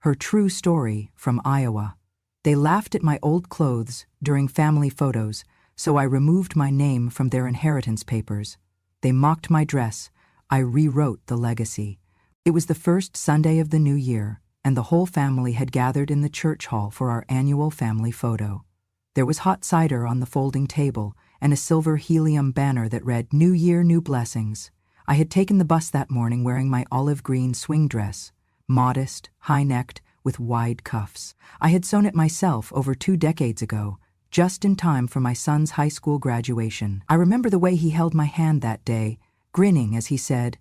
Her true story from Iowa. They laughed at my old clothes during family photos, so I removed my name from their inheritance papers. They mocked my dress. I rewrote the legacy. It was the first Sunday of the new year, and the whole family had gathered in the church hall for our annual family photo. There was hot cider on the folding table and a silver helium banner that read, "New Year, New Blessings." I had taken the bus that morning wearing my olive green swing dress, modest, high-necked, with wide cuffs. I had sewn it myself over 2 decades ago, just in time for my son's high school graduation. I remember the way he held my hand that day, grinning as he said,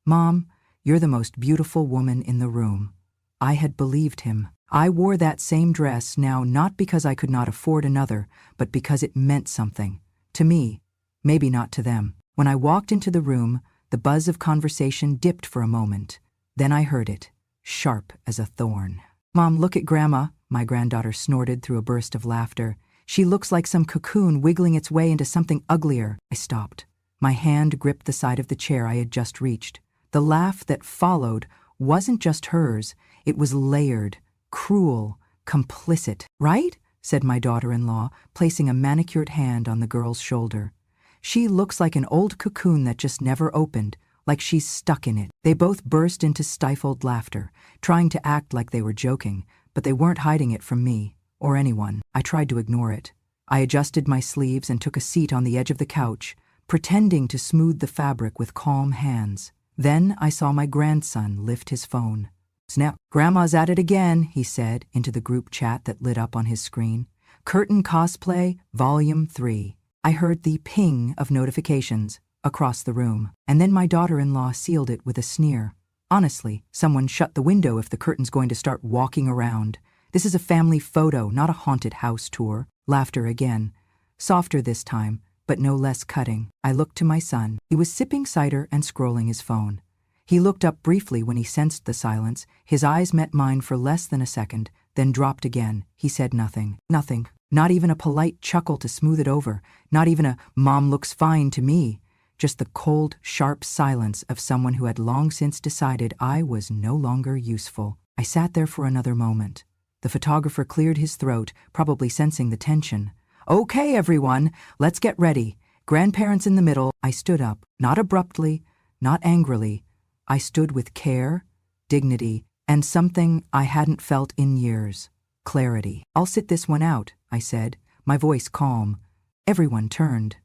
"Mom, you're the most beautiful woman in the room." I had believed him. I wore that same dress now not because I could not afford another, but because it meant something. To me, maybe not to them. When I walked into the room, the buzz of conversation dipped for a moment. Then I heard it, sharp as a thorn. "Mom, look at Grandma," my granddaughter snorted through a burst of laughter. "She looks like some cocoon wiggling its way into something uglier." I stopped. My hand gripped the side of the chair I had just reached. The laugh that followed wasn't just hers, it was layered, cruel, complicit. "Right?" said my daughter-in-law, placing a manicured hand on the girl's shoulder. "She looks like an old cocoon that just never opened, like she's stuck in it." They both burst into stifled laughter, trying to act like they were joking, but they weren't hiding it from me, or anyone. I tried to ignore it. I adjusted my sleeves and took a seat on the edge of the couch, pretending to smooth the fabric with calm hands. Then I saw my grandson lift his phone. "Snap, Grandma's at it again," he said into the group chat that lit up on his screen. "Curtain Cosplay, Volume 3. I heard the ping of notifications across the room, and then my daughter-in-law sealed it with a sneer. "Honestly, someone shut the window if the curtain's going to start walking around. This is a family photo, not a haunted house tour." Laughter again. Softer this time, but no less cutting. I looked to my son. He was sipping cider and scrolling his phone. He looked up briefly when he sensed the silence. His eyes met mine for less than a second, then dropped again. He said nothing. Nothing. Not even a polite chuckle to smooth it over. Not even a "Mom looks fine to me." Just the cold, sharp silence of someone who had long since decided I was no longer useful. I sat there for another moment. The photographer cleared his throat, probably sensing the tension. "Okay, everyone, let's get ready. Grandparents in the middle." I stood up, not abruptly, not angrily. I stood with care, dignity, and something I hadn't felt in years. Clarity. "I'll sit this one out," I said, my voice calm. Everyone turned.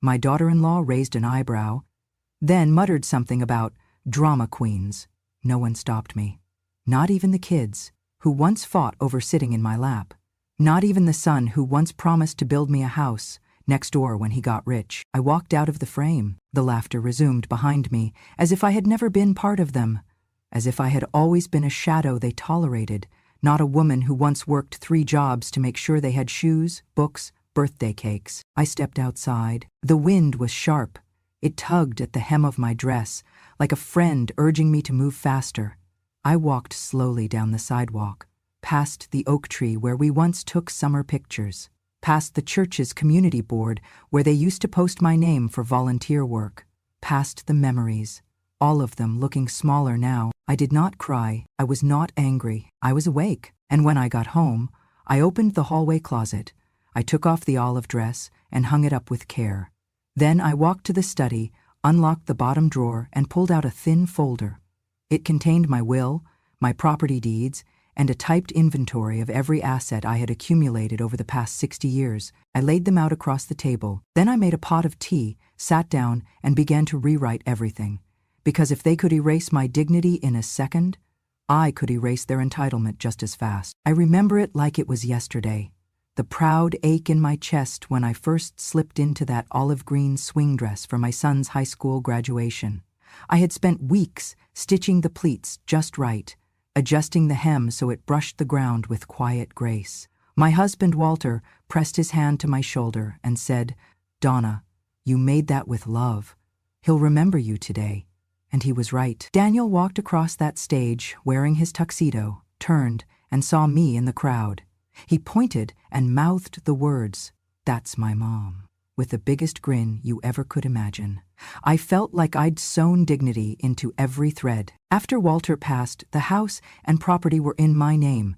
My daughter-in-law raised an eyebrow, then muttered something about drama queens. No one stopped me. Not even the kids, who once fought over sitting in my lap. Not even the son who once promised to build me a house next door when he got rich. I walked out of the frame. The laughter resumed behind me, as if I had never been part of them, as if I had always been a shadow they tolerated, not a woman who once worked 3 jobs to make sure they had shoes, books, birthday cakes. I stepped outside. The wind was sharp. It tugged at the hem of my dress, like a friend urging me to move faster. I walked slowly down the sidewalk, past the oak tree where we once took summer pictures, past the church's community board where they used to post my name for volunteer work, past the memories, all of them looking smaller now. I did not cry. I was not angry. I was awake. And when I got home, I opened the hallway closet. I took off the olive dress and hung it up with care. Then I walked to the study, unlocked the bottom drawer, and pulled out a thin folder. It contained my will, my property deeds, and a typed inventory of every asset I had accumulated over the past 60 years. I laid them out across the table. Then I made a pot of tea, sat down, and began to rewrite everything. Because if they could erase my dignity in a second, I could erase their entitlement just as fast. I remember it like it was yesterday. The proud ache in my chest when I first slipped into that olive green swing dress for my son's high school graduation. I had spent weeks stitching the pleats just right, adjusting the hem so it brushed the ground with quiet grace. My husband, Walter, pressed his hand to my shoulder and said, "Donna, you made that with love. He'll remember you today." And he was right. Daniel walked across that stage wearing his tuxedo, turned, and saw me in the crowd. He pointed and mouthed the words, "That's my mom." with the biggest grin you ever could imagine. I felt like I'd sewn dignity into every thread. After Walter passed, the house and property were in my name.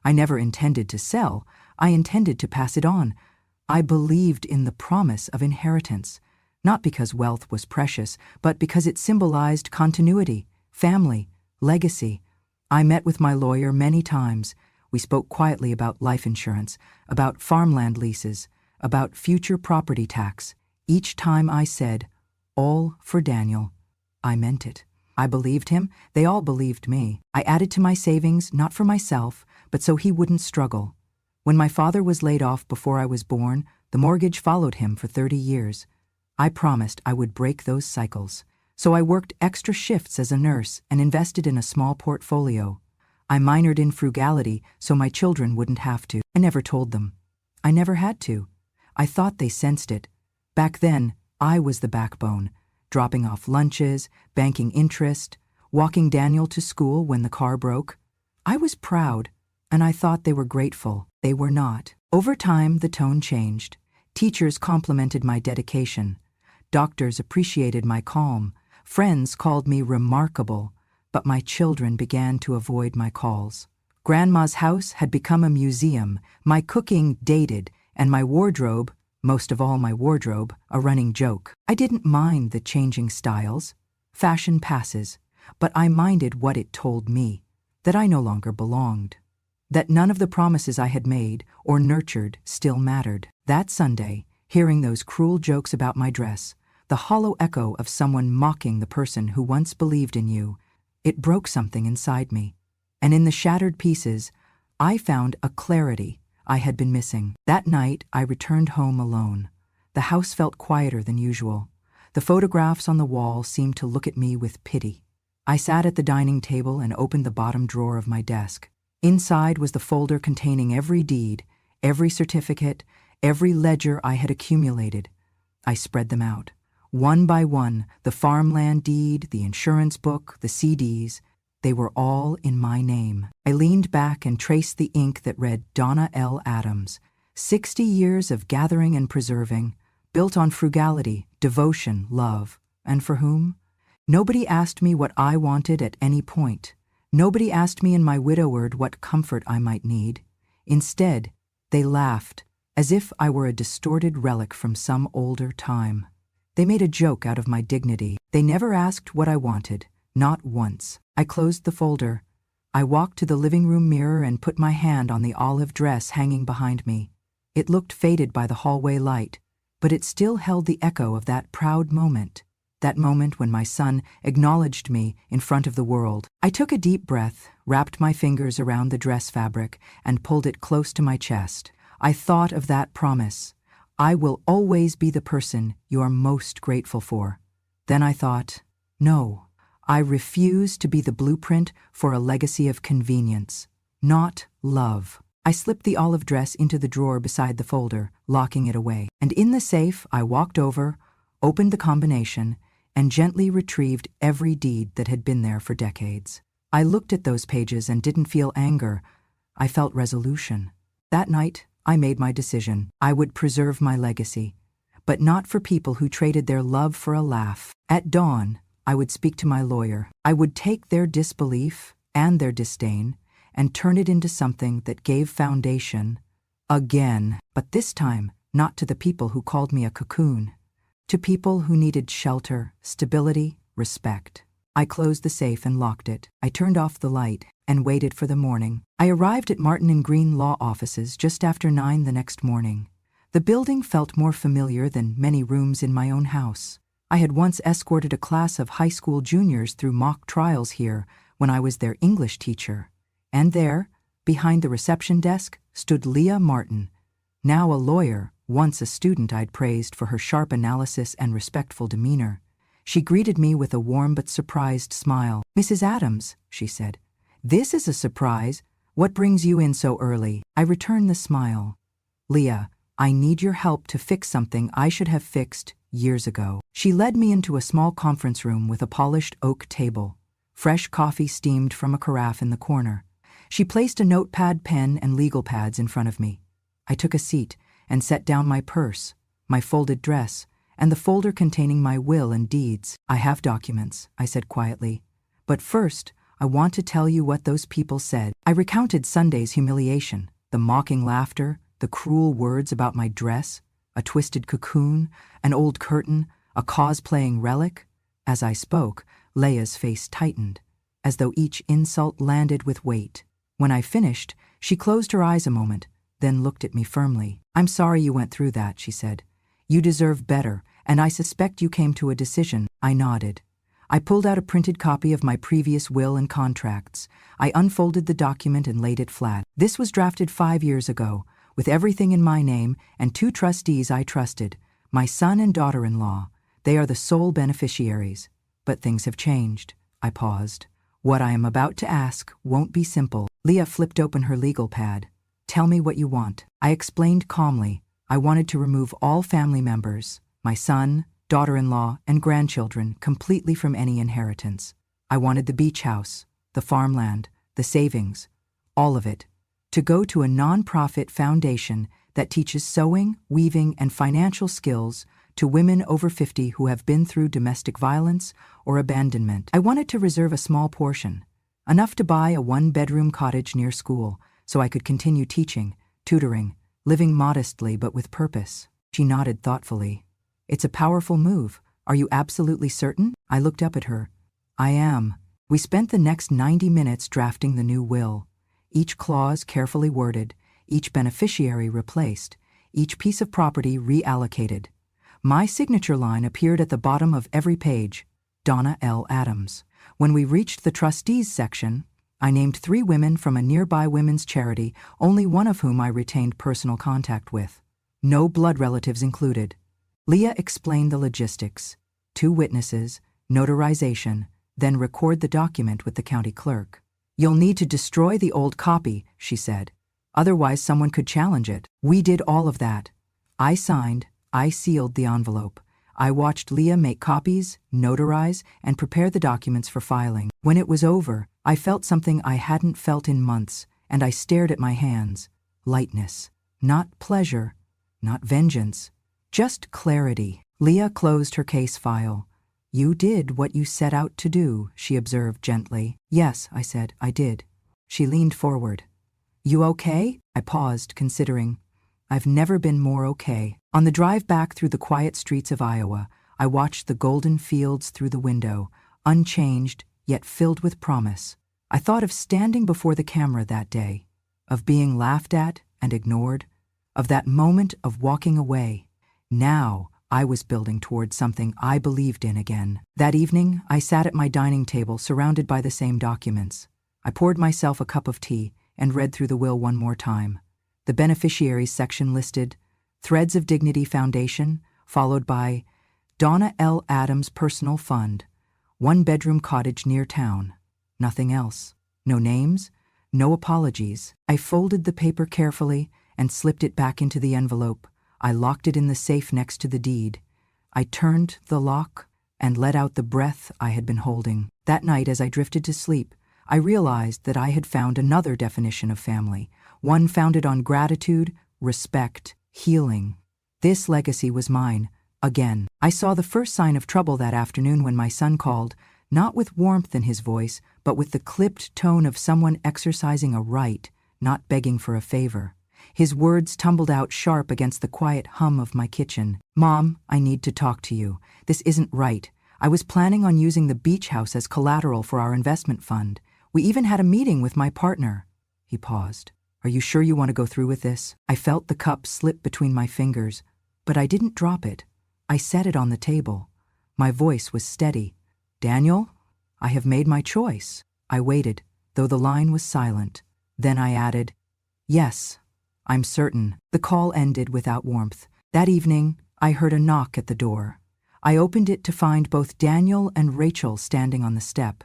I never intended to sell. I intended to pass it on. I believed in the promise of inheritance, not because wealth was precious, but because it symbolized continuity, family, legacy. I met with my lawyer many times. We spoke quietly about life insurance, about farmland leases, about future property tax. Each time I said, "All for Daniel," I meant it. I believed him. They all believed me. I added to my savings, not for myself, but so he wouldn't struggle. When my father was laid off before I was born, the mortgage followed him for 30 years. I promised I would break those cycles. So I worked extra shifts as a nurse and invested in a small portfolio. I minored in frugality so my children wouldn't have to. I never told them. I never had to. I thought they sensed it. Back then, I was the backbone, dropping off lunches, banking interest, walking Daniel to school when the car broke. I was proud, and I thought they were grateful. They were not. Over time, the tone changed. Teachers complimented my dedication. Doctors appreciated my calm. Friends called me remarkable, but my children began to avoid my calls. Grandma's house had become a museum, my cooking dated, and my wardrobe, most of all my wardrobe, a running joke. I didn't mind the changing styles. Fashion passes, but I minded what it told me, that I no longer belonged. That none of the promises I had made or nurtured still mattered. That Sunday, hearing those cruel jokes about my dress, the hollow echo of someone mocking the person who once believed in you, it broke something inside me. And in the shattered pieces, I found a clarity I had been missing. That night, I returned home alone. The house felt quieter than usual. The photographs on the wall seemed to look at me with pity. I sat at the dining table and opened the bottom drawer of my desk. Inside was the folder containing every deed, every certificate, every ledger I had accumulated. I spread them out. One by one, the farmland deed, the insurance book, the CDs, they were all in my name. I leaned back and traced the ink that read Donna L. Adams. 60 years of gathering and preserving, built on frugality, devotion, love. And for whom? Nobody asked me what I wanted at any point. Nobody asked me in my widowhood what comfort I might need. Instead, they laughed, as if I were a distorted relic from some older time. They made a joke out of my dignity. They never asked what I wanted, not once. I closed the folder. I walked to the living room mirror and put my hand on the olive dress hanging behind me. It looked faded by the hallway light, but it still held the echo of that proud moment. That moment when my son acknowledged me in front of the world. I took a deep breath, wrapped my fingers around the dress fabric, and pulled it close to my chest. I thought of that promise. I will always be the person you are most grateful for. Then I thought, no, I refuse to be the blueprint for a legacy of convenience, not love. I slipped the olive dress into the drawer beside the folder, locking it away. And in the safe, I walked over, opened the combination, and gently retrieved every deed that had been there for decades. I looked at those pages and didn't feel anger. I felt resolution. That night, I made my decision. I would preserve my legacy, but not for people who traded their love for a laugh. At dawn, I would speak to my lawyer. I would take their disbelief and their disdain and turn it into something that gave foundation again, but this time not to the people who called me a cocoon, to people who needed shelter, stability, respect. I closed the safe and locked it. I turned off the light and waited for the morning. I arrived at Martin and Green law offices just after 9 the next morning. The building felt more familiar than many rooms in my own house. I had once escorted a class of high school juniors through mock trials here when I was their English teacher. And there, behind the reception desk, stood Leah Martin, now a lawyer, once a student I'd praised for her sharp analysis and respectful demeanor. She greeted me with a warm but surprised smile. "Mrs. Adams," she said, "this is a surprise. What brings you in so early?" I returned the smile. "Leah, I need your help to fix something I should have fixed years ago." She led me into a small conference room with a polished oak table. Fresh coffee steamed from a carafe in the corner. She placed a notepad, pen, and legal pads in front of me. I took a seat and set down my purse, my folded dress, and the folder containing my will and deeds. "I have documents," I said quietly. "But first, I want to tell you what those people said." I recounted Sunday's humiliation, the mocking laughter, the cruel words about my dress, a twisted cocoon, an old curtain, a cosplaying relic. As I spoke, Leia's face tightened, as though each insult landed with weight. When I finished, she closed her eyes a moment, then looked at me firmly. "I'm sorry you went through that," she said. "You deserve better, and I suspect you came to a decision." I nodded. I pulled out a printed copy of my previous will and contracts. I unfolded the document and laid it flat. This was drafted 5 years ago, with everything in my name and 2 trustees I trusted, my son and daughter-in-law. They are the sole beneficiaries. But things have changed. I paused. "What I am about to ask won't be simple." Leah flipped open her legal pad. "Tell me what you want." I explained calmly. I wanted to remove all family members, my son, daughter-in-law, and grandchildren, completely from any inheritance. I wanted the beach house, the farmland, the savings, all of it, to go to a non-profit foundation that teaches sewing, weaving, and financial skills to women over 50 who have been through domestic violence or abandonment. I wanted to reserve a small portion, enough to buy a 1-bedroom cottage near school, so I could continue teaching, tutoring, living modestly but with purpose. She nodded thoughtfully. "It's a powerful move. Are you absolutely certain?" I looked up at her. "I am." We spent the next 90 minutes drafting the new will, each clause carefully worded, each beneficiary replaced, each piece of property reallocated. My signature line appeared at the bottom of every page, Donna L. Adams. When we reached the trustees section, I named 3 women from a nearby women's charity, only one of whom I retained personal contact with. No blood relatives included. Leah explained the logistics. 2 witnesses, notarization, then record the document with the county clerk. "You'll need to destroy the old copy," she said. "Otherwise someone could challenge it." We did all of that. I signed, I sealed the envelope. I watched Leah make copies, notarize, and prepare the documents for filing. When it was over, I felt something I hadn't felt in months, and I stared at my hands. Lightness. Not pleasure. Not vengeance. Just clarity. Leah closed her case file. "You did what you set out to do," she observed gently. "Yes," I said, "I did." She leaned forward. "You okay?" I paused, considering. I've never been more okay. On the drive back through the quiet streets of Iowa, I watched the golden fields through the window, unchanged, yet filled with promise. I thought of standing before the camera that day, of being laughed at and ignored, of that moment of walking away. Now, I was building towards something I believed in again. That evening, I sat at my dining table surrounded by the same documents. I poured myself a cup of tea and read through the will one more time. The beneficiaries section listed Threads of Dignity Foundation, followed by Donna L. Adams Personal Fund, 1-bedroom cottage near town. Nothing else. No names, no apologies. I folded the paper carefully and slipped it back into the envelope. I locked it in the safe next to the deed. I turned the lock and let out the breath I had been holding. That night, as I drifted to sleep, I realized that I had found another definition of family, one founded on gratitude, respect, healing. This legacy was mine, again. I saw the first sign of trouble that afternoon when my son called, not with warmth in his voice, but with the clipped tone of someone exercising a right, not begging for a favor. His words tumbled out sharp against the quiet hum of my kitchen. "Mom, I need to talk to you. This isn't right. I was planning on using the beach house as collateral for our investment fund. We even had a meeting with my partner." He paused. "Are you sure you want to go through with this?" I felt the cup slip between my fingers, but I didn't drop it. I set it on the table. My voice was steady. "Daniel, I have made my choice." I waited, though the line was silent. Then I added, "Yes, I'm certain." The call ended without warmth. That evening, I heard a knock at the door. I opened it to find both Daniel and Rachel standing on the step.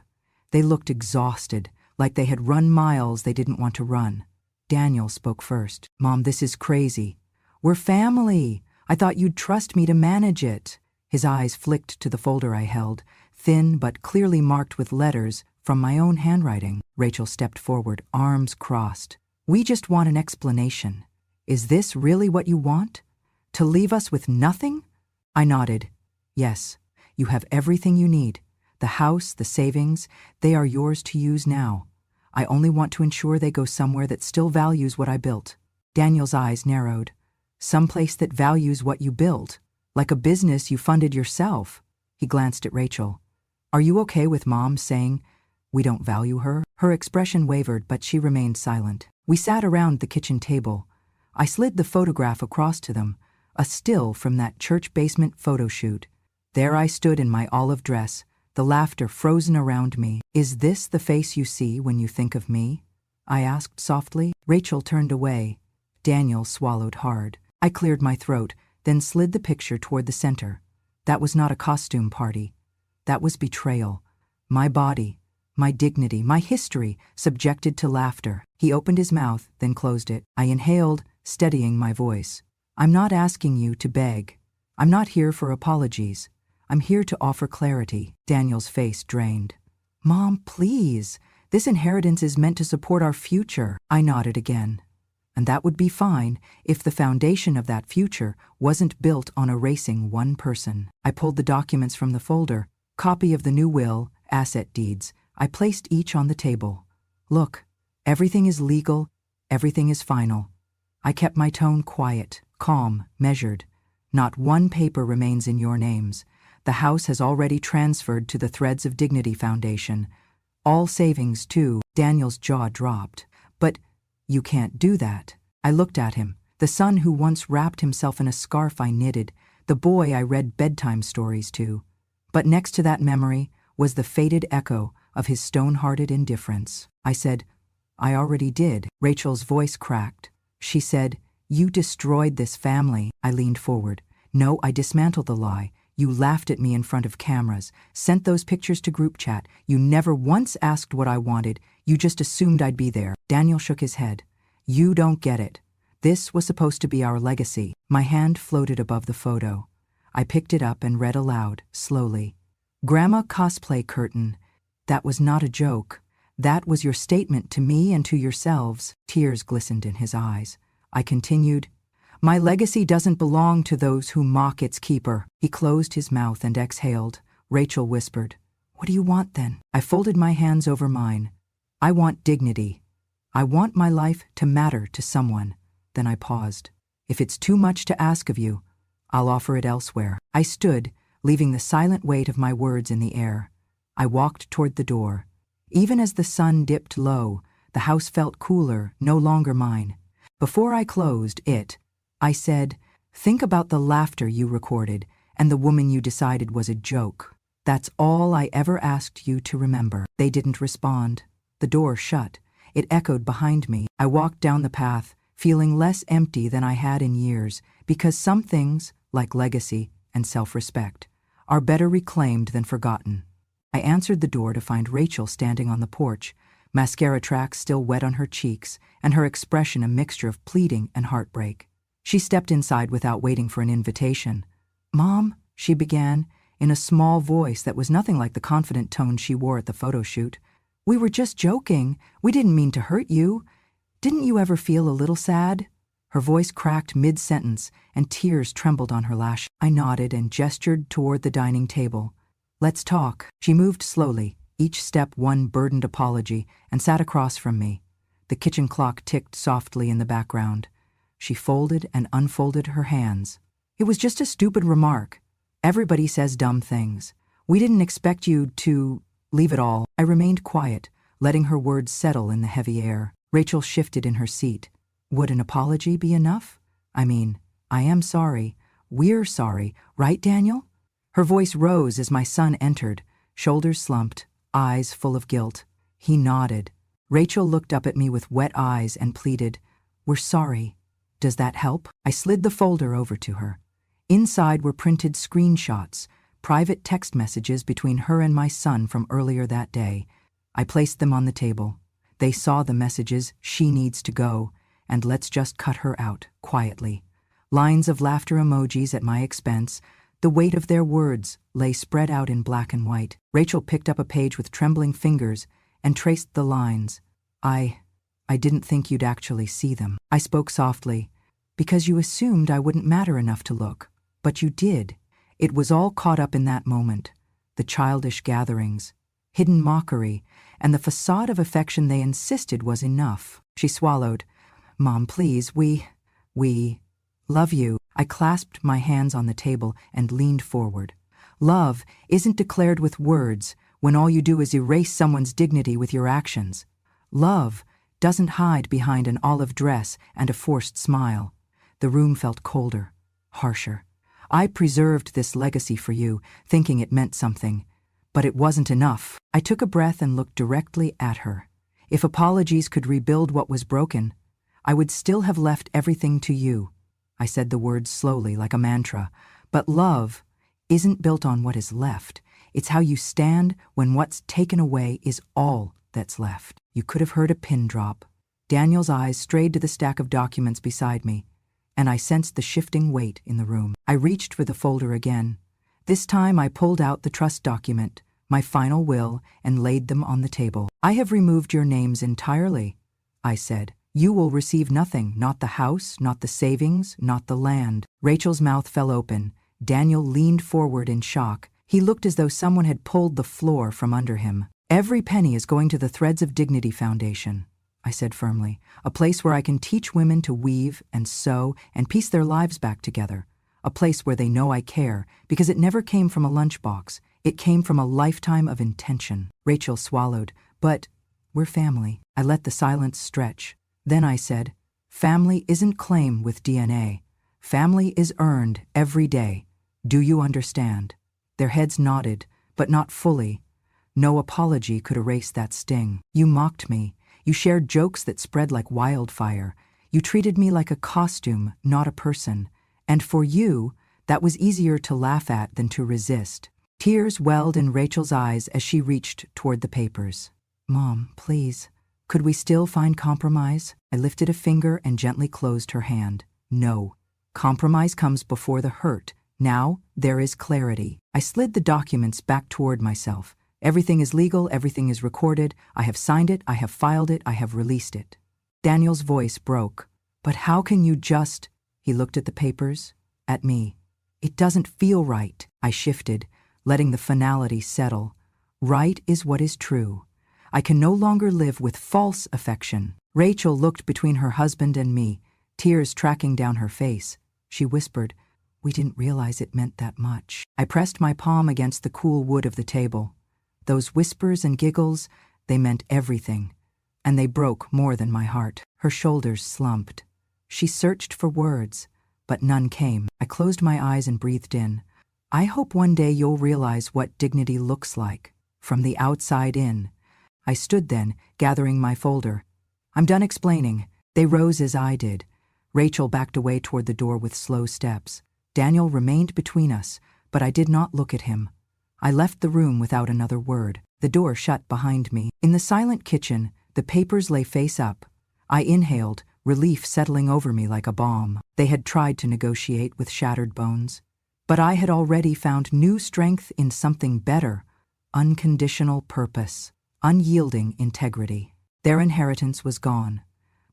They looked exhausted, like they had run miles they didn't want to run. Daniel spoke first. "Mom, this is crazy. We're family. I thought you'd trust me to manage it." His eyes flicked to the folder I held, thin but clearly marked with letters from my own handwriting. Rachel stepped forward, arms crossed. "We just want an explanation. Is this really what you want? To leave us with nothing? I nodded. Yes, you have everything you need. The house, the savings, they are yours to use now. I only want to ensure they go somewhere that still values what I built. Daniel's eyes narrowed. Someplace that values what you built, like a business you funded yourself. He glanced at Rachel. Are you okay with Mom saying we don't value her? Her expression wavered, but she remained silent. We sat around the kitchen table. I slid the photograph across to them, a still from that church basement photo shoot. There I stood in my olive dress, the laughter frozen around me. Is this the face you see when you think of me? I asked softly. Rachel turned away. Daniel swallowed hard. I cleared my throat, then slid the picture toward the center. That was not a costume party. That was betrayal. My body, my dignity, my history, subjected to laughter. He opened his mouth, then closed it. I inhaled, steadying my voice. I'm not asking you to beg. I'm not here for apologies. I'm here to offer clarity. Daniel's face drained. Mom, please. This inheritance is meant to support our future. I nodded again. And that would be fine if the foundation of that future wasn't built on erasing one person. I pulled the documents from the folder, copy of the new will, asset deeds. I placed each on the table. Look, everything is legal, everything is final. I kept my tone quiet, calm, measured. Not one paper remains in your names. The house has already transferred to the Threads of Dignity Foundation. All savings, too. Daniel's jaw dropped. But you can't do that. I looked at him, the son who once wrapped himself in a scarf I knitted, the boy I read bedtime stories to. But next to that memory was the faded echo of his stone-hearted indifference. I said, I already did. Rachel's voice cracked. She said, you destroyed this family. I leaned forward. No, I dismantled the lie. You laughed at me in front of cameras, sent those pictures to group chat. You never once asked what I wanted. You just assumed I'd be there. Daniel shook his head. You don't get it. This was supposed to be our legacy. My hand floated above the photo. I picked it up and read aloud, slowly. Grandma cosplay curtain. That was not a joke. That was your statement to me and to yourselves. Tears glistened in his eyes. I continued, my legacy doesn't belong to those who mock its keeper. He closed his mouth and exhaled. Rachel whispered, what do you want then? I folded my hands over mine. I want dignity. I want my life to matter to someone. Then I paused. If it's too much to ask of you, I'll offer it elsewhere. I stood, leaving the silent weight of my words in the air. I walked toward the door. Even as the sun dipped low, the house felt cooler, no longer mine. Before I closed it, I said, think about the laughter you recorded and the woman you decided was a joke. That's all I ever asked you to remember. They didn't respond. The door shut. It echoed behind me. I walked down the path, feeling less empty than I had in years, because some things, like legacy and self-respect, are better reclaimed than forgotten. I answered the door to find Rachel standing on the porch, mascara tracks still wet on her cheeks, and her expression a mixture of pleading and heartbreak. She stepped inside without waiting for an invitation. Mom, she began, in a small voice that was nothing like the confident tone she wore at the photo shoot. We were just joking. We didn't mean to hurt you. Didn't you ever feel a little sad? Her voice cracked mid-sentence, and tears trembled on her lash. I nodded and gestured toward the dining table. Let's talk. She moved slowly, each step one burdened apology, and sat across from me. The kitchen clock ticked softly in the background. She folded and unfolded her hands. It was just a stupid remark. Everybody says dumb things. We didn't expect you to leave it all. I remained quiet, letting her words settle in the heavy air. Rachel shifted in her seat. Would an apology be enough? I mean, I am sorry. We're sorry, right, Daniel? Her voice rose as my son entered, shoulders slumped, eyes full of guilt. He nodded. Rachel looked up at me with wet eyes and pleaded, we're sorry. Does that help? I slid the folder over to her. Inside were printed screenshots, private text messages between her and my son from earlier that day. I placed them on the table. They saw the messages, she needs to go, and let's just cut her out, quietly. Lines of laughter emojis at my expense. The weight of their words lay spread out in black and white. Rachel picked up a page with trembling fingers and traced the lines. I didn't think you'd actually see them. I spoke softly. Because you assumed I wouldn't matter enough to look. But you did. It was all caught up in that moment. The childish gatherings, hidden mockery, and the facade of affection they insisted was enough. She swallowed. Mom, please, we love you. I clasped my hands on the table and leaned forward. Love isn't declared with words when all you do is erase someone's dignity with your actions. Love doesn't hide behind an olive dress and a forced smile. The room felt colder, harsher. I preserved this legacy for you, thinking it meant something. But it wasn't enough. I took a breath and looked directly at her. If apologies could rebuild what was broken, I would still have left everything to you. I said the words slowly, like a mantra. But love isn't built on what is left. It's how you stand when what's taken away is all that's left. You could have heard a pin drop. Daniel's eyes strayed to the stack of documents beside me, and I sensed the shifting weight in the room. I reached for the folder again. This time I pulled out the trust document, my final will, and laid them on the table. I have removed your names entirely, I said. You will receive nothing, not the house, not the savings, not the land. Rachel's mouth fell open. Daniel leaned forward in shock. He looked as though someone had pulled the floor from under him. Every penny is going to the Threads of Dignity Foundation, I said firmly, a place where I can teach women to weave and sew and piece their lives back together. A place where they know I care, because it never came from a lunchbox. It came from a lifetime of intention. Rachel swallowed. But we're family. I let the silence stretch. Then I said, family isn't claimed with DNA. Family is earned every day. Do you understand? Their heads nodded, but not fully. No apology could erase that sting. You mocked me. You shared jokes that spread like wildfire. You treated me like a costume, not a person. And for you, that was easier to laugh at than to resist. Tears welled in Rachel's eyes as she reached toward the papers. Mom, please, could we still find compromise? I lifted a finger and gently closed her hand. No. Compromise comes before the hurt. Now, there is clarity. I slid the documents back toward myself. Everything is legal, everything is recorded. I have signed it, I have filed it, I have released it. Daniel's voice broke. But how can you just... He looked at the papers, at me. It doesn't feel right. I shifted, letting the finality settle. Right is what is true. I can no longer live with false affection. Rachel looked between her husband and me, tears tracking down her face. She whispered, we didn't realize it meant that much. I pressed my palm against the cool wood of the table. Those whispers and giggles, they meant everything. And they broke more than my heart. Her shoulders slumped. She searched for words, but none came. I closed my eyes and breathed in. I hope one day you'll realize what dignity looks like, from the outside in. I stood then, gathering my folder. I'm done explaining. They rose as I did. Rachel backed away toward the door with slow steps. Daniel remained between us, but I did not look at him. I left the room without another word. The door shut behind me. In the silent kitchen, the papers lay face up. I inhaled, relief settling over me like a balm. They had tried to negotiate with shattered bones. But I had already found new strength in something better. Unconditional purpose. Unyielding integrity. Their inheritance was gone.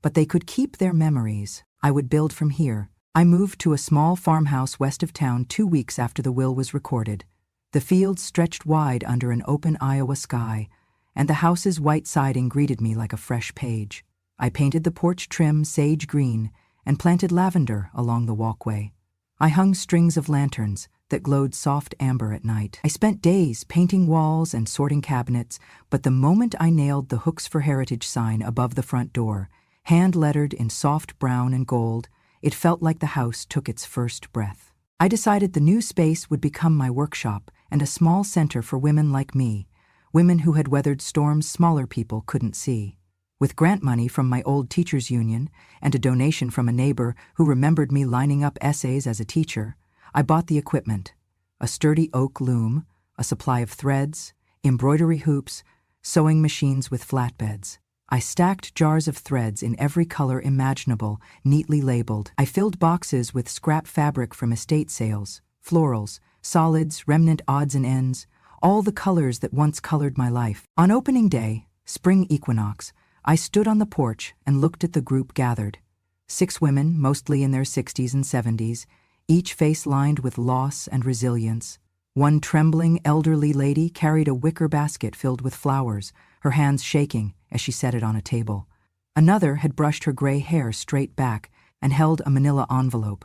But they could keep their memories. I would build from here. I moved to a small farmhouse west of town 2 weeks after the will was recorded. The fields stretched wide under an open Iowa sky, and the house's white siding greeted me like a fresh page. I painted the porch trim sage green and planted lavender along the walkway. I hung strings of lanterns that glowed soft amber at night. I spent days painting walls and sorting cabinets, but the moment I nailed the Hooks for Heritage sign above the front door, hand-lettered in soft brown and gold, it felt like the house took its first breath. I decided the new space would become my workshop and a small center for women like me, women who had weathered storms smaller people couldn't see. With grant money from my old teachers' union and a donation from a neighbor who remembered me lining up essays as a teacher, I bought the equipment: a sturdy oak loom, a supply of threads, embroidery hoops, sewing machines with flatbeds. I stacked jars of threads in every color imaginable, neatly labeled. I filled boxes with scrap fabric from estate sales, florals, solids, remnant odds and ends, all the colors that once colored my life. On opening day, spring equinox, I stood on the porch and looked at the group gathered. 6 women, mostly in their 60s and 70s, each face lined with loss and resilience. One trembling, elderly lady carried a wicker basket filled with flowers, her hands shaking as she set it on a table. Another had brushed her gray hair straight back and held a manila envelope.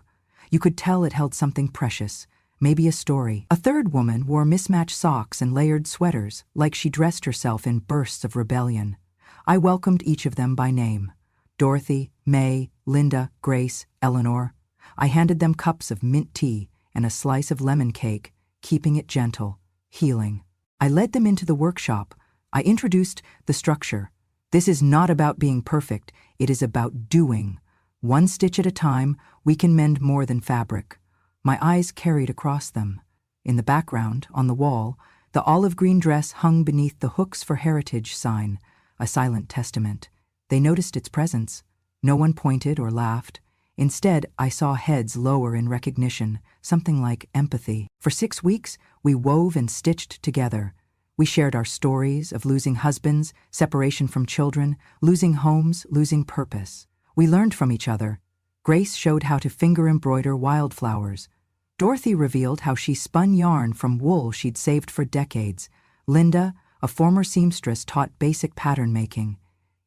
You could tell it held something precious, maybe a story. A third woman wore mismatched socks and layered sweaters, like she dressed herself in bursts of rebellion. I welcomed each of them by name. Dorothy, May, Linda, Grace, Eleanor. I handed them cups of mint tea and a slice of lemon cake, keeping it gentle, healing. I led them into the workshop. I introduced the structure. This is not about being perfect, it is about doing. One stitch at a time, we can mend more than fabric. My eyes carried across them. In the background, on the wall, the olive green dress hung beneath the Hooks for Heritage sign, a silent testament. They noticed its presence. No one pointed or laughed. Instead, I saw heads lower in recognition, something like empathy. For 6 weeks, we wove and stitched together. We shared our stories of losing husbands, separation from children, losing homes, losing purpose. We learned from each other. Grace showed how to finger embroider wildflowers. Dorothy revealed how she spun yarn from wool she'd saved for decades. Linda, a former seamstress, taught basic pattern making.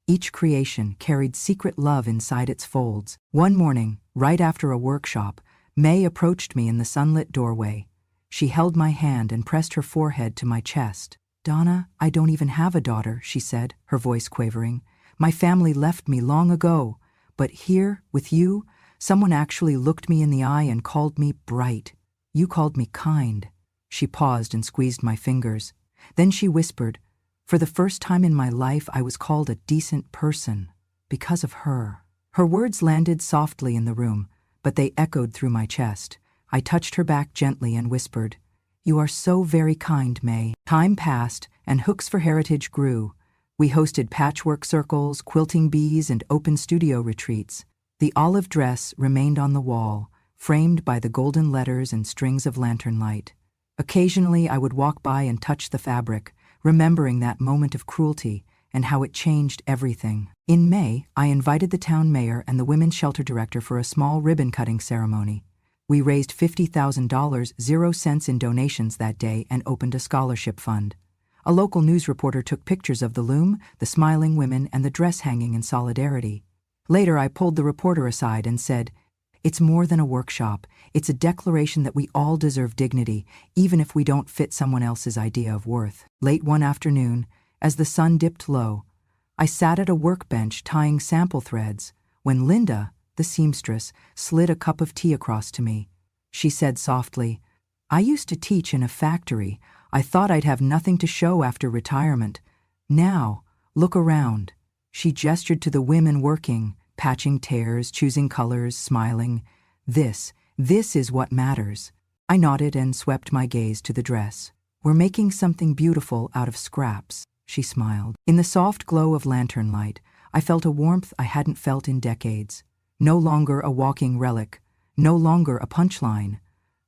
Each creation carried secret love inside its folds. One morning, right after a workshop, May approached me in the sunlit doorway. She held my hand and pressed her forehead to my chest. "Donna, I don't even have a daughter," she said, her voice quavering. "My family left me long ago. But here, with you, someone actually looked me in the eye and called me bright. You called me kind." She paused and squeezed my fingers. Then she whispered, "For the first time in my life, I was called a decent person. Because of her." Her words landed softly in the room, but they echoed through my chest. I touched her back gently and whispered, "You are so very kind, May." Time passed, and Hooks for Heritage grew. We hosted patchwork circles, quilting bees, and open studio retreats. The olive dress remained on the wall, framed by the golden letters and strings of lantern light. Occasionally, I would walk by and touch the fabric, remembering that moment of cruelty and how it changed everything. In May, I invited the town mayor and the women's shelter director for a small ribbon-cutting ceremony. We raised $50,000, 0 cents in donations that day, and opened a scholarship fund. A local news reporter took pictures of the loom, the smiling women, and the dress hanging in solidarity. Later, I pulled the reporter aside and said, "It's more than a workshop. It's a declaration that we all deserve dignity, even if we don't fit someone else's idea of worth." Late one afternoon, as the sun dipped low, I sat at a workbench tying sample threads when Linda, the seamstress, slid a cup of tea across to me. She said softly, "I used to teach in a factory. I thought I'd have nothing to show after retirement. Now, look around." She gestured to the women working, patching tears, choosing colors, smiling. This is what matters." I nodded and swept my gaze to the dress. "We're making something beautiful out of scraps," she smiled. In the soft glow of lantern light, I felt a warmth I hadn't felt in decades. No longer a walking relic, no longer a punchline,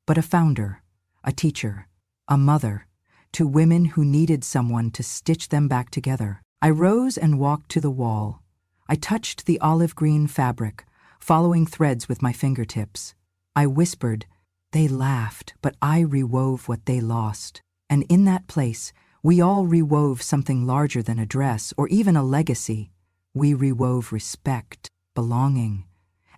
but a founder, a teacher, a mother, to women who needed someone to stitch them back together. I rose and walked to the wall. I touched the olive green fabric, following threads with my fingertips. I whispered. They laughed, but I rewove what they lost. And in that place, we all rewove something larger than a dress or even a legacy. We rewove respect, belonging,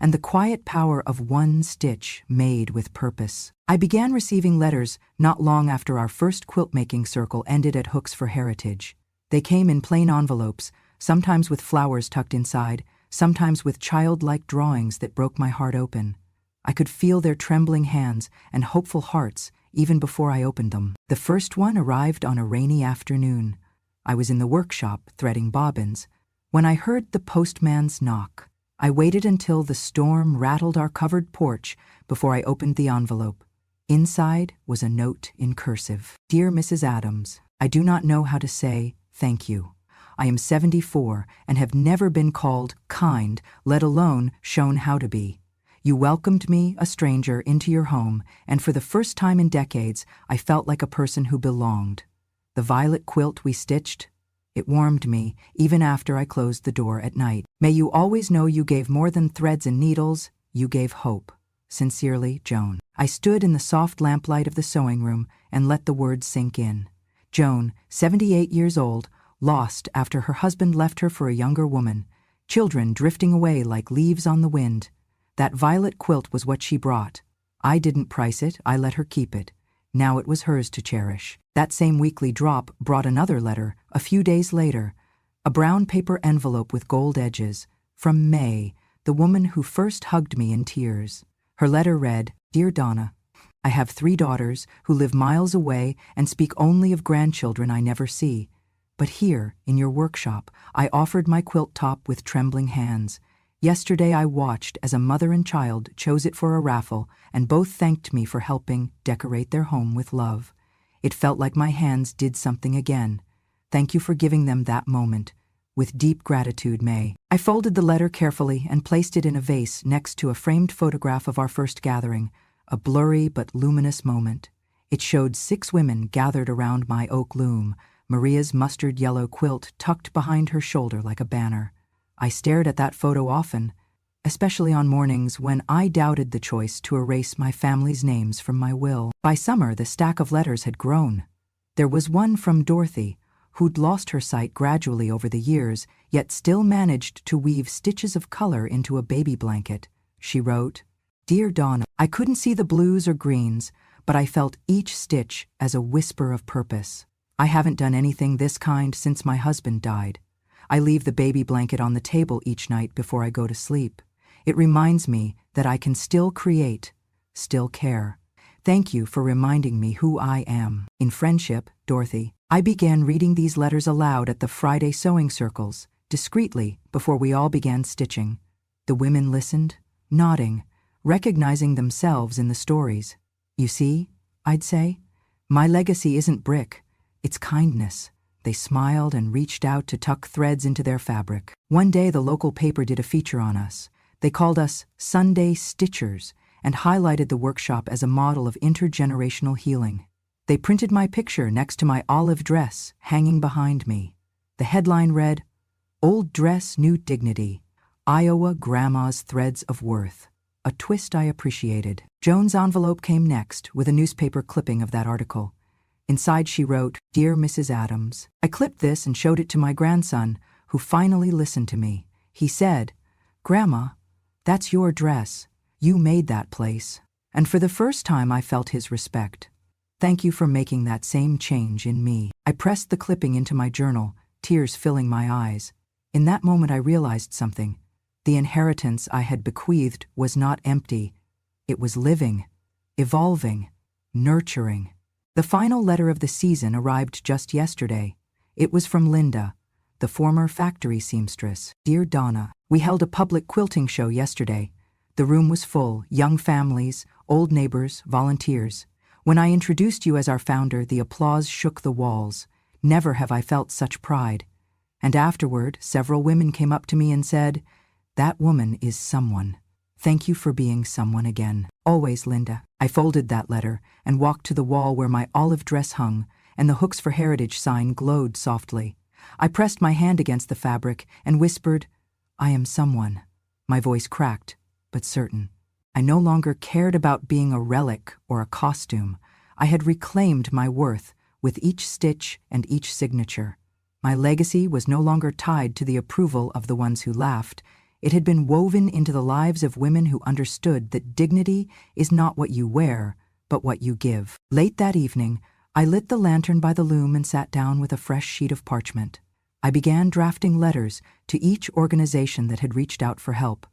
and the quiet power of one stitch made with purpose. I began receiving letters not long after our first quilt-making circle ended at Hooks for Heritage. They came in plain envelopes, sometimes with flowers tucked inside, sometimes with childlike drawings that broke my heart open. I could feel their trembling hands and hopeful hearts even before I opened them. The first one arrived on a rainy afternoon. I was in the workshop threading bobbins when I heard the postman's knock. I waited until the storm rattled our covered porch before I opened the envelope. Inside was a note in cursive. "Dear Mrs. Adams, I do not know how to say thank you. I am 74 and have never been called kind, let alone shown how to be. You welcomed me, a stranger, into your home, and for the first time in decades, I felt like a person who belonged. The violet quilt we stitched, It warmed me, even after I closed the door at night. May you always know you gave more than threads and needles, you gave hope. Sincerely, Joan. I stood in the soft lamplight of the sewing room and let the words sink in. Joan, 78 years old, lost after her husband left her for a younger woman, children drifting away like leaves on the wind. That violet quilt was what she brought. I didn't price it, I let her keep it. Now it was hers to cherish. That same weekly drop brought another letter, a few days later, a brown paper envelope with gold edges, from May, the woman who first hugged me in tears. Her letter read, "Dear Donna, I have 3 daughters who live miles away and speak only of grandchildren I never see. But here, in your workshop, I offered my quilt top with trembling hands. Yesterday I watched as a mother and child chose it for a raffle, and both thanked me for helping decorate their home with love. It felt like my hands did something again. Thank you for giving them that moment. With deep gratitude, May." I folded the letter carefully and placed it in a vase next to a framed photograph of our first gathering, a blurry but luminous moment. It showed 6 women gathered around my oak loom, Maria's mustard yellow quilt tucked behind her shoulder like a banner. I stared at that photo often, especially on mornings when I doubted the choice to erase my family's names from my will. By summer, the stack of letters had grown. There was one from Dorothy, who'd lost her sight gradually over the years, yet still managed to weave stitches of color into a baby blanket. She wrote, "Dear Donna, I couldn't see the blues or greens, but I felt each stitch as a whisper of purpose. I haven't done anything this kind since my husband died. I leave the baby blanket on the table each night before I go to sleep. It reminds me that I can still create, still care. Thank you for reminding me who I am. In friendship, Dorothy." I began reading these letters aloud at the Friday sewing circles, discreetly, before we all began stitching. The women listened, nodding, recognizing themselves in the stories. "You see," I'd say, "my legacy isn't brick, it's kindness." They smiled and reached out to tuck threads into their fabric. One day the local paper did a feature on us. They called us Sunday Stitchers and highlighted the workshop as a model of intergenerational healing. They printed my picture next to my olive dress hanging behind me. The headline read, "Old Dress, New Dignity, Iowa Grandma's Threads of Worth," a twist I appreciated. Joan's envelope came next with a newspaper clipping of that article. Inside she wrote, "Dear Mrs. Adams." I clipped this and showed it to my grandson, who finally listened to me. He said, "Grandma, that's your dress. You made that place." And for the first time I felt his respect. Thank you for making that same change in me. I pressed the clipping into my journal, tears filling my eyes. In that moment I realized something. The inheritance I had bequeathed was not empty. It was living, evolving, nurturing. The final letter of the season arrived just yesterday. It was from Linda, the former factory seamstress. "Dear Donna, we held a public quilting show yesterday. The room was full, young families, old neighbors, volunteers. When I introduced you as our founder, the applause shook the walls. Never have I felt such pride. And afterward, several women came up to me and said, 'That woman is someone. Thank you for being someone again. Always, Linda.'" I folded that letter and walked to the wall where my olive dress hung and the Hooks for Heritage sign glowed softly. I pressed my hand against the fabric and whispered, "I am someone." My voice cracked, but certain. I no longer cared about being a relic or a costume. I had reclaimed my worth with each stitch and each signature. My legacy was no longer tied to the approval of the ones who laughed. It had been woven into the lives of women who understood that dignity is not what you wear, but what you give. Late that evening, I lit the lantern by the loom and sat down with a fresh sheet of parchment. I began drafting letters to each organization that had reached out for help.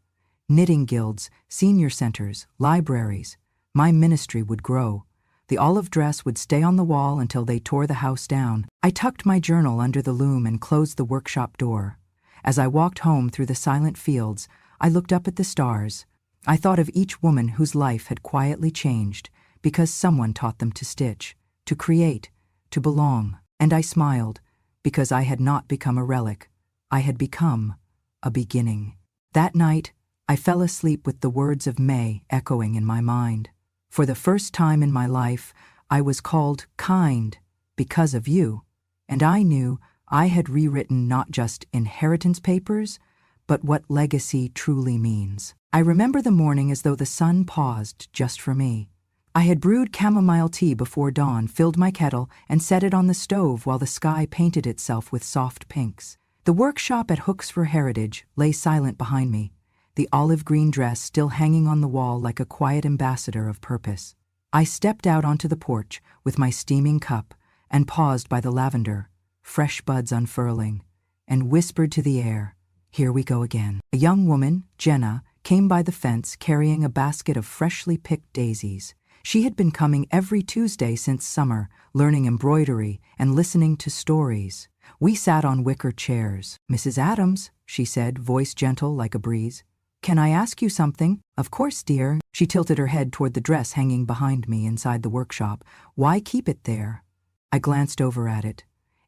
Knitting guilds, senior centers, libraries. My ministry would grow. The olive dress would stay on the wall until they tore the house down. I tucked my journal under the loom and closed the workshop door. As I walked home through the silent fields, I looked up at the stars. I thought of each woman whose life had quietly changed because someone taught them to stitch, to create, to belong. And I smiled because I had not become a relic. I had become a beginning. That night, I fell asleep with the words of May echoing in my mind. For the first time in my life, I was called kind because of you, and I knew I had rewritten not just inheritance papers, but what legacy truly means. I remember the morning as though the sun paused just for me. I had brewed chamomile tea before dawn, filled my kettle, and set it on the stove while the sky painted itself with soft pinks. The workshop at Hooks for Heritage lay silent behind me, the olive green dress still hanging on the wall like a quiet ambassador of purpose. I stepped out onto the porch with my steaming cup and paused by the lavender, fresh buds unfurling, and whispered to the air, "Here we go again." A young woman, Jenna, came by the fence carrying a basket of freshly picked daisies. She had been coming every Tuesday since summer, learning embroidery and listening to stories. We sat on wicker chairs. "Mrs. Adams," she said, voice gentle like a breeze. "Can I ask you something?" "Of course, dear." She tilted her head toward the dress hanging behind me inside the workshop. "Why keep it there?" I glanced over at it.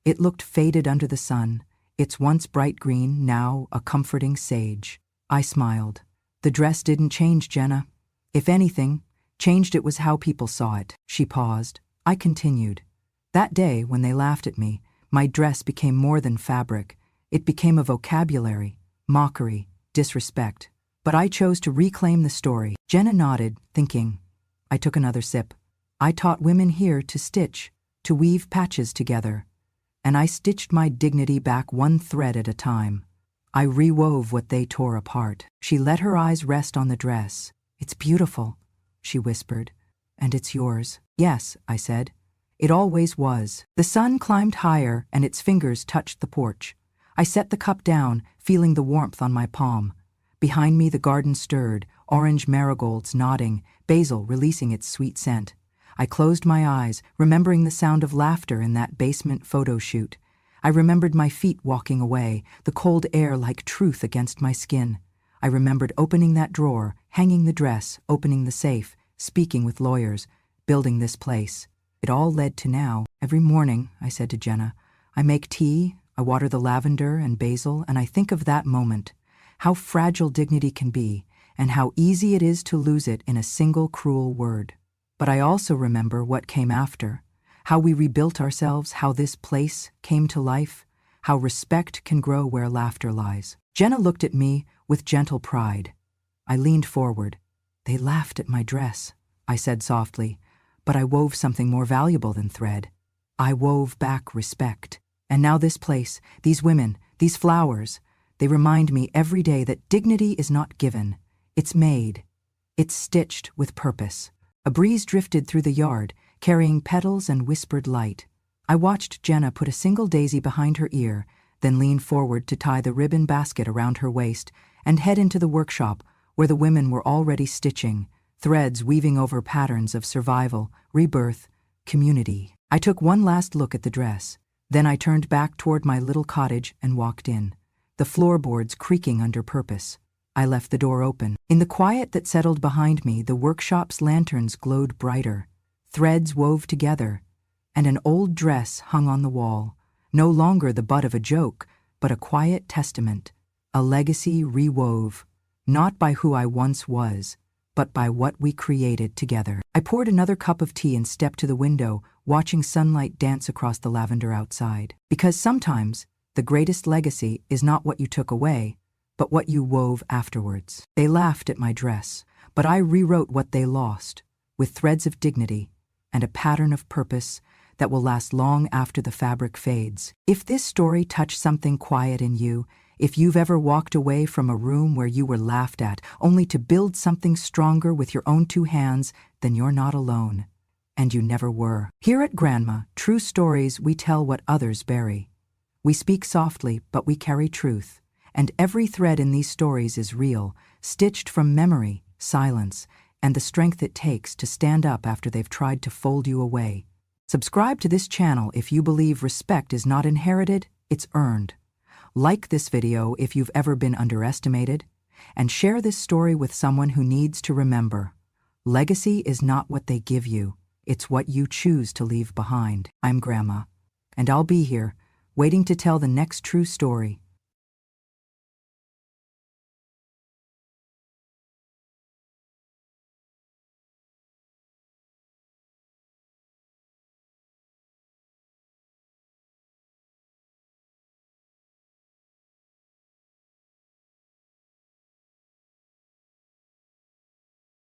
It looked faded under the sun, its once bright green, now a comforting sage. I smiled. "The dress didn't change, Jenna. If anything, changed it was how people saw it." She paused. I continued. "That day, when they laughed at me, my dress became more than fabric. It became a vocabulary, mockery, disrespect. But I chose to reclaim the story." Jenna nodded, thinking. I took another sip. "I taught women here to stitch, to weave patches together. And I stitched my dignity back one thread at a time. I rewove what they tore apart." She let her eyes rest on the dress. "It's beautiful," she whispered. "And it's yours." "Yes," I said. "It always was." The sun climbed higher and its fingers touched the porch. I set the cup down, feeling the warmth on my palm. Behind me the garden stirred, orange marigolds nodding, basil releasing its sweet scent. I closed my eyes, remembering the sound of laughter in that basement photo shoot. I remembered my feet walking away, the cold air like truth against my skin. I remembered opening that drawer, hanging the dress, opening the safe, speaking with lawyers, building this place. It all led to now. "Every morning," I said to Jenna, "I make tea, I water the lavender and basil, and I think of that moment. How fragile dignity can be, and how easy it is to lose it in a single cruel word. But I also remember what came after, how we rebuilt ourselves, how this place came to life, how respect can grow where laughter lies." Jenna looked at me with gentle pride. I leaned forward. "They laughed at my dress," I said softly, "but I wove something more valuable than thread. I wove back respect. And now this place, these women, these flowers, they remind me every day that dignity is not given, it's made. It's stitched with purpose." A breeze drifted through the yard, carrying petals and whispered light. I watched Jenna put a single daisy behind her ear, then lean forward to tie the ribbon basket around her waist and head into the workshop where the women were already stitching, threads weaving over patterns of survival, rebirth, community. I took one last look at the dress. Then I turned back toward my little cottage and walked in, the floorboards creaking under purpose. I left the door open. In the quiet that settled behind me, the workshop's lanterns glowed brighter, threads wove together, and an old dress hung on the wall, no longer the butt of a joke, but a quiet testament, a legacy rewove, not by who I once was, but by what we created together. I poured another cup of tea and stepped to the window, watching sunlight dance across the lavender outside. Because sometimes the greatest legacy is not what you took away, but what you wove afterwards. They laughed at my dress, but I rewrote what they lost, with threads of dignity and a pattern of purpose that will last long after the fabric fades. If this story touched something quiet in you, if you've ever walked away from a room where you were laughed at, only to build something stronger with your own two hands, then you're not alone. And you never were. Here at Grandma, true stories, we tell what others bury. We speak softly, but we carry truth. And every thread in these stories is real, stitched from memory, silence, and the strength it takes to stand up after they've tried to fold you away. Subscribe to this channel if you believe respect is not inherited, it's earned. Like this video if you've ever been underestimated, and share this story with someone who needs to remember. Legacy is not what they give you, it's what you choose to leave behind. I'm Grandma, and I'll be here, waiting to tell the next true story.